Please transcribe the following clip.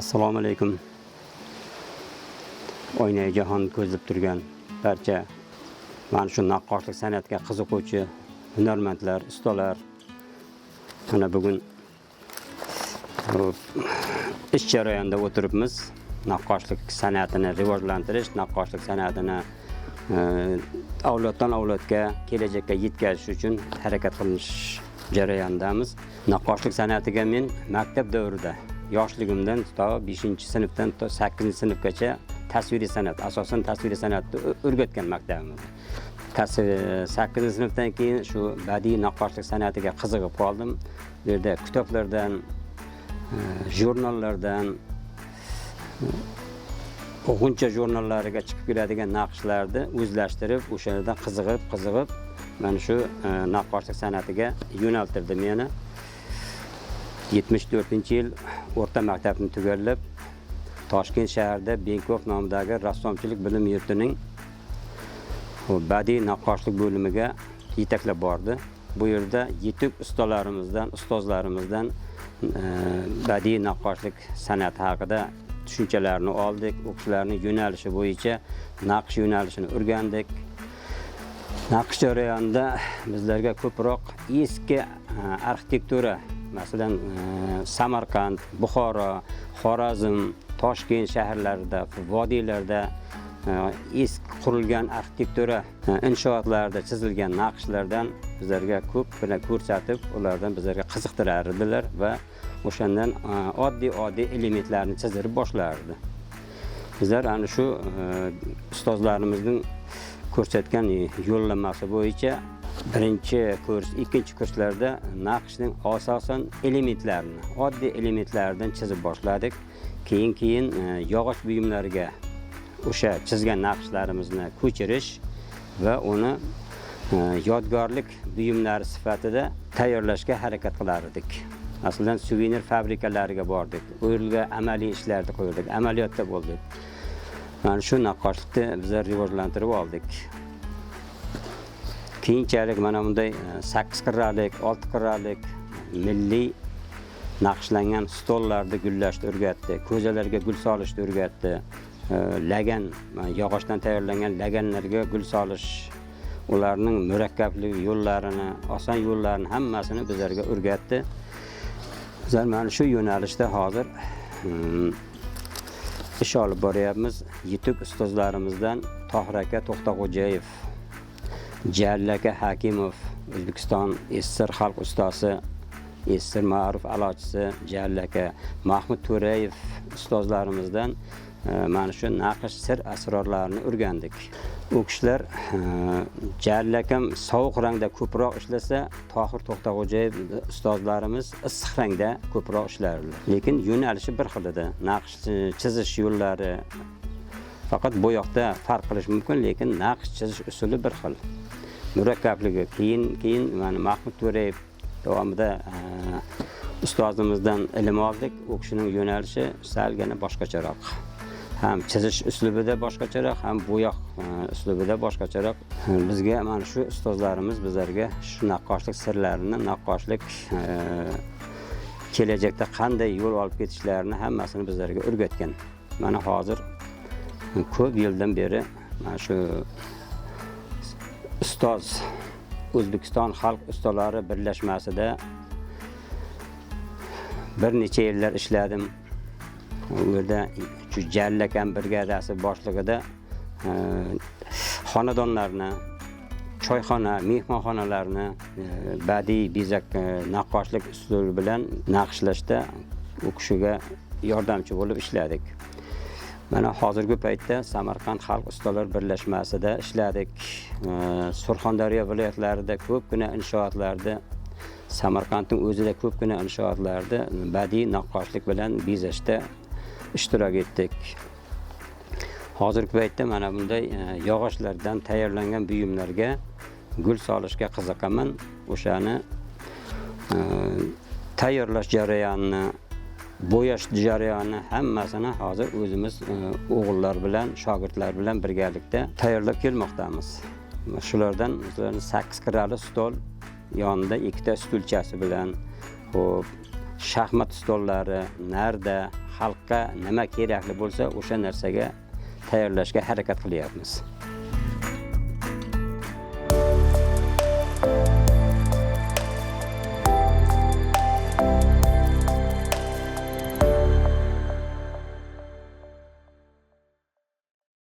Assalomu alaykum. Oynay jahon ko'zlab turgan barcha mana shu naqqoshlik san'atiga qiziquvchi hunarmandlar, ustalar mana bugun ish jarayonida o'tiribmiz. Naqqoshlik san'atini rivojlantirish, naqqoshlik san'atini avloddan avlodga, kelajakka yetkazish uchun harakat qilish jarayonidamiz. Naqqoshlik san'atiga men maktab davrida yoshligimdan to 5-sinfdan to 8-sinfgacha tasviriy san'at, asosan tasviriy san'atni o'rgatgan maktabimizda. 8-sinfdan keyin shu badiiy naqqoshlik san'atiga qiziqib qoldim. Bu yerda kitoblardan, jurnallardan, o'quvchi jurnallariga chiqib keladigan naqshlarni o'zlashtirib, o'sha yerdan qiziqib, mana shu naqqoshlik san'atiga yo'naltirdi meni. 74-yil o'rta maktabni tugallab, Toshkent shahrida Benkov nomidagi rassomchilik bilim yurtining badiiy naqqoshlik bo'limiga yetaklab bordi. Bu yerda yetuk ustozlarimizdan badiiy naqqoshlik san'ati haqida tushunchalarni oldik. O'qishlarning yo'nalishi bo'yicha naqsh yo'nalishini o'rgandik. Naqsh jarayonida bizlarga ko'proq eski arxitektura, masalan, Samarqand, Buxoro, Xorazm, Toshkent shaharlarida, vodiylarda eski qurilgan arxitektura inshootlarida chizilgan naqshlardan bizlarga ko'pgina ko'rsatib, ulardan bizlarga qiziqtirar edilar va o'shandan oddiy elementlarni chizib boshlardi. Bizlar ana shu ustozlarimizning ko'rsatgan yo'llanmasi bo'yicha birinchi kurs, ikkinchi kurslarda naqshning asosan elementlarini, oddiy elementlardan chizib boshladik. Keyin yog'och buyumlarga o'sha chizgan naqshlarimizni ko'chirish va uni yodgorlik buyumlari sifatida tayyorlashga harakat qilar edik. Masalan, suvenir fabrikalariga bordik. U yerga amaliy ishlarni qo'ydik, amaliyotda bo'ldik. Mana shu naqqoshlikni bizlar rivojlantirib oldik. Keyinchalik mana bunday 8 qirralik, 6 qirralik milliy naqshlangan stollarni gullashni o'rgatdi, ko'zalarga gul solishni o'rgatdi. Lagan, yog'ochdan tayyorlangan laganlarga gul solish, ularning murakkablik yo'llarini, oson yo'llarini hammasini bizlarga o'rgatdi. Bizlar mana shu yo'nalishda hozir ish olib boryapmiz. Yetuk ustozlarimizdan Tohir aka To'xtag'o'jayev, Jalil aka Hakimov, O'zbekiston SSR xalq ustosi, SSR ma'ruf alochisi Jalil aka, Mahmud To'rayev ustozlarimizdan mana shu naqsh sir asrorlarini o'rgandik. U kishilar Jalil akam sovuq rangda ko'proq ishlasa, Tohir To'xtag'o'jayev ustozlarimiz issiq rangda ko'proq ishlardi. Lekin yo'nalishi bir xil edi. Naqsh chizish yo'llari faqat bo'yoqda farq qilish mumkin, lekin naqsh chizish usuli bir xil. Murakkabligi keyin mana Mahmud To'rayev davomida ustozimizdan ilm oldik. U kishining yo'nalishi salgina boshqacharoq. Ham chizish uslubida boshqacharoq, ham bo'yoq uslubida boshqacharoq. Bizga mana shu ustozlarimiz bizlarga shu naqqoshlik sirlarini, naqqoshlik kelajakda qanday yo'l olib ketishlarini hammasini bizlarga o'rgatgan. Mana hozir ko'p yildan beri mana shu ustoz O'zbekiston xalq ustalari birlashmasida bir necha yillar ishladim. U yerda shu Jalil akam brigadasi boshlig'ida xonadonlarni, choyxona, mehmonxonalarni badiiy bezak naqqoshlik uslubi bilan naqshlashda u kishiga yordamchi bo'lib ishladik. Mana hozirgi paytda Samarqand xalq ustalar birlashmasida ishladik. Surxondaryo viloyatlarida ko'pgina inshootlarda, Samarqandning o'zida ko'pgina inshootlarda badiiy naqqoshlik bilan bezashda ishtirok etdik. Hozirgi paytda mana bunday yog'ochlardan tayyorlangan buyumlarga gul solishga qiziqaman. O'shani tayyorlash jarayonini, bo'yash jarayonini hammasini hozir o'zimiz o'g'illar bilan, shogirdlar bilan birgalikda tayyorlab kelmoqdamiz. Shulardan 8 qirrali stol, yonida 2 ta stulchasi bilan, shaxmat stollari narda xalqqa nima kerakli bo'lsa, o'sha narsaga tayyorlashga harakat qilyapmiz.